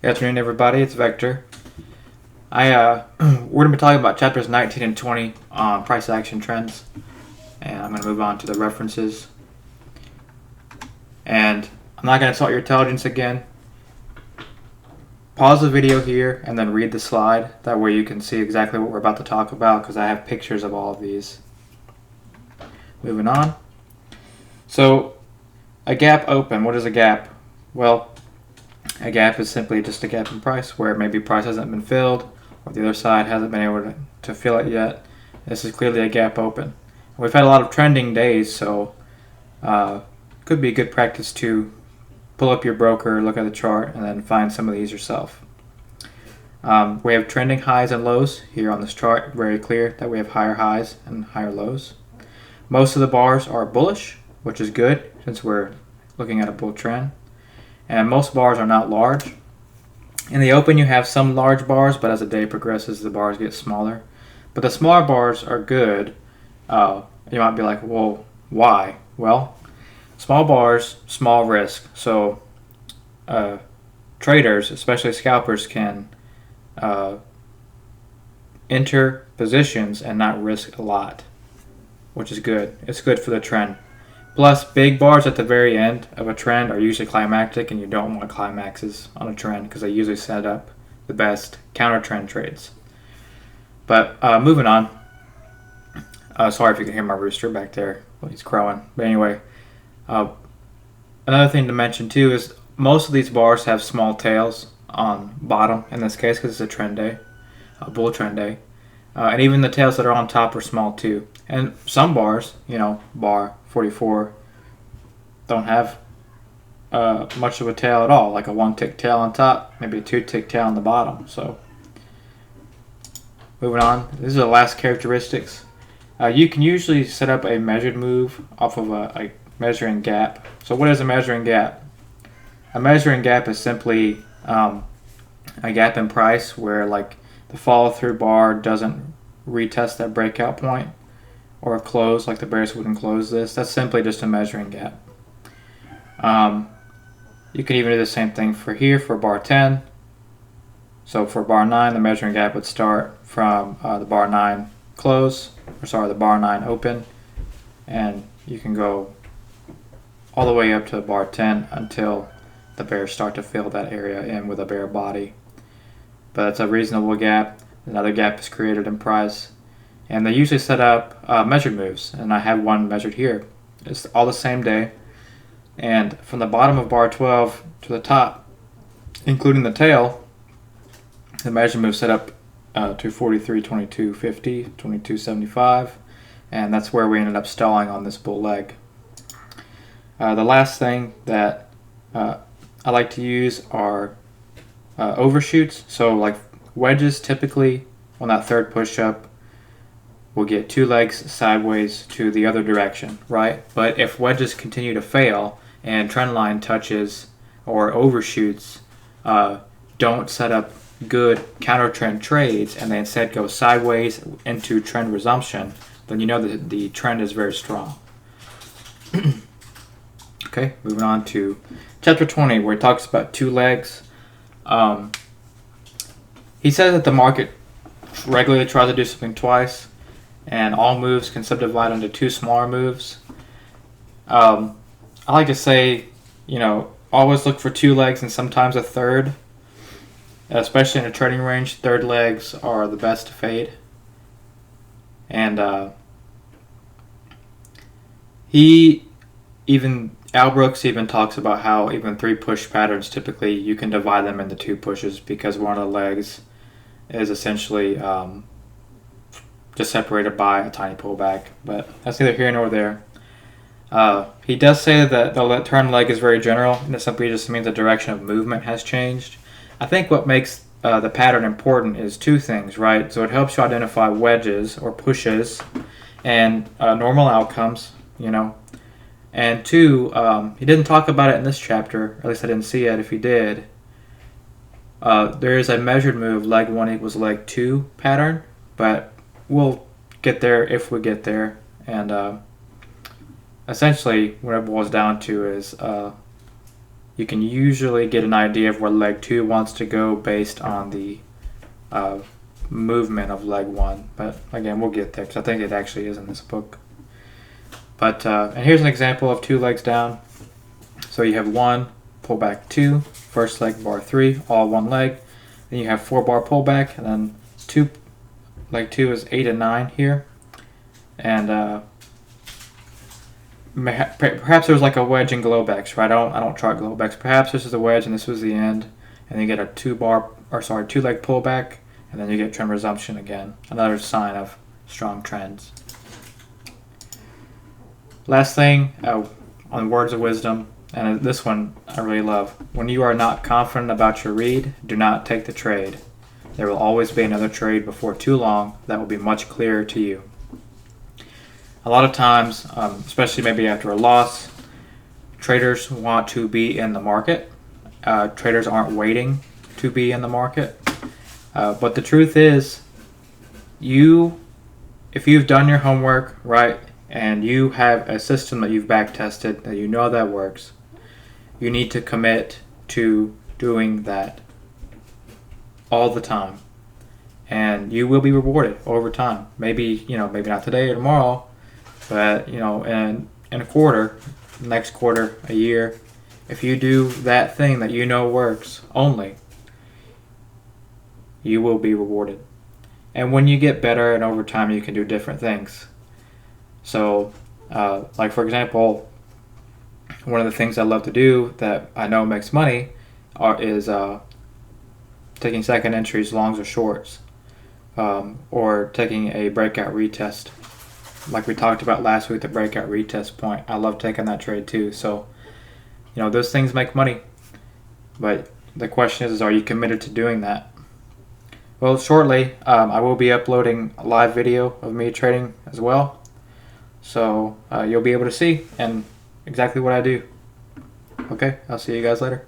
Good afternoon, everybody. It's Vector. We're gonna be talking about chapters 19 and 20 on price action trends, and I'm gonna move on to the references. And I'm not gonna insult your intelligence again. Pause the video here and then read the slide. That way you can see exactly what we're about to talk about because I have pictures of all of these. Moving on. So, a gap open. What is a gap? Well, a gap is simply just a gap in price where maybe price hasn't been filled or the other side hasn't been able to fill it yet. This is clearly a gap open. We've had a lot of trending days, so could be good practice to pull up your broker, look at the chart, and then find some of these yourself. We have trending highs and lows here on this chart. Very clear that we have higher highs and higher lows. Most of the bars are bullish, which is good since we're looking at a bull trend. And most bars are not large. In the open, you have some large bars, but as the day progresses, the bars get smaller. But the smaller bars are good. You might be like, well, why? Well, small bars, small risk. So traders, especially scalpers, can enter positions and not risk a lot, which is good. It's good for the trend. Plus, big bars at the very end of a trend are usually climactic, and you don't want climaxes on a trend because they usually set up the best counter trend trades. But moving on. Sorry if you can hear my rooster back there. Well, he's crowing. But anyway, another thing to mention too is most of these bars have small tails on bottom in this case because it's a trend day, a bull trend day. And even the tails that are on top are small too. And some bars, bar 44, don't have much of a tail at all, like a one tick tail on top, maybe a two tick tail on the bottom. So, moving on, these are the last characteristics. You can usually set up a measured move off of a measuring gap. So, what is a measuring gap? A measuring gap is simply a gap in price where, like, the follow through bar doesn't retest that breakout point or close, like the bears wouldn't close this. That's simply just a measuring gap. You can even do the same thing for here for bar 10. So for bar 9, the measuring gap would start from the bar 9 close, the bar 9 open, and you can go all the way up to bar 10 until the bears start to fill that area in with a bear body. But it's a reasonable gap. Another gap is created in price. And they usually set up measured moves. And I have one measured here. It's all the same day. And from the bottom of bar 12 to the top, including the tail, the measured move set up to 43, 22, 50, 22, 75. And that's where we ended up stalling on this bull leg. The last thing that I like to use are overshoots. So like wedges typically on that third push-up will get two legs sideways to the other direction, right? But if wedges continue to fail and trend line touches or overshoots don't set up good counter trend trades and they instead go sideways into trend resumption, then you know that the trend is very strong. Okay, moving on to chapter 20 where he talks about two legs. He says that the market regularly tries to do something twice, and all moves can subdivide into two smaller moves. I like to say, always look for two legs and sometimes a third. Especially in a trading range, third legs are the best to fade. And Al Brooks even talks about how even three push patterns, typically you can divide them into two pushes because one of the legs is essentially just separated by a tiny pullback. But that's neither here nor there. He does say that the turn leg is very general, and it simply just means the direction of movement has changed. I think what makes the pattern important is two things, right? So it helps you identify wedges or pushes and normal outcomes, And two, he didn't talk about it in this chapter, at least I didn't see it. If he did, there is a measured move, leg 1 equals leg 2 pattern, but we'll get there if we get there. And essentially, what it boils down to is you can usually get an idea of where leg 2 wants to go based on the movement of leg 1. But again, we'll get there because I think it actually is in this book. But and here's an example of 2 legs down. So you have 1, pull back 2, first leg bar 3, all 1 leg. Then you have 4 bar pullback, and then 2, leg 2 is 8 and 9 here. And perhaps there's like a wedge in Globex, right? I don't chart Globex. Perhaps this is the wedge and this was the end, and you get a 2 leg pullback, and then you get trend resumption again. Another sign of strong trends. Last thing on words of wisdom, and this one I really love. When you are not confident about your read, do not take the trade. There will always be another trade before too long that will be much clearer to you. A lot of times, especially maybe after a loss, traders want to be in the market. Traders aren't waiting to be in the market. But the truth is, if you've done your homework, right, and you have a system that you've back tested, that you know that works, you need to commit to doing that all the time. And you will be rewarded over time. Maybe not today or tomorrow, but in a quarter, next quarter, a year, if you do that thing that you know works only, you will be rewarded. And when you get better and over time, you can do different things. So, like for example, one of the things I love to do that I know makes money is taking second entries, longs or shorts, or taking a breakout retest. Like we talked about last week, the breakout retest point. I love taking that trade too. So, those things make money. But the question is are you committed to doing that? Well, shortly, I will be uploading a live video of me trading as well. So you'll be able to see and exactly what I do. Okay, I'll see you guys later.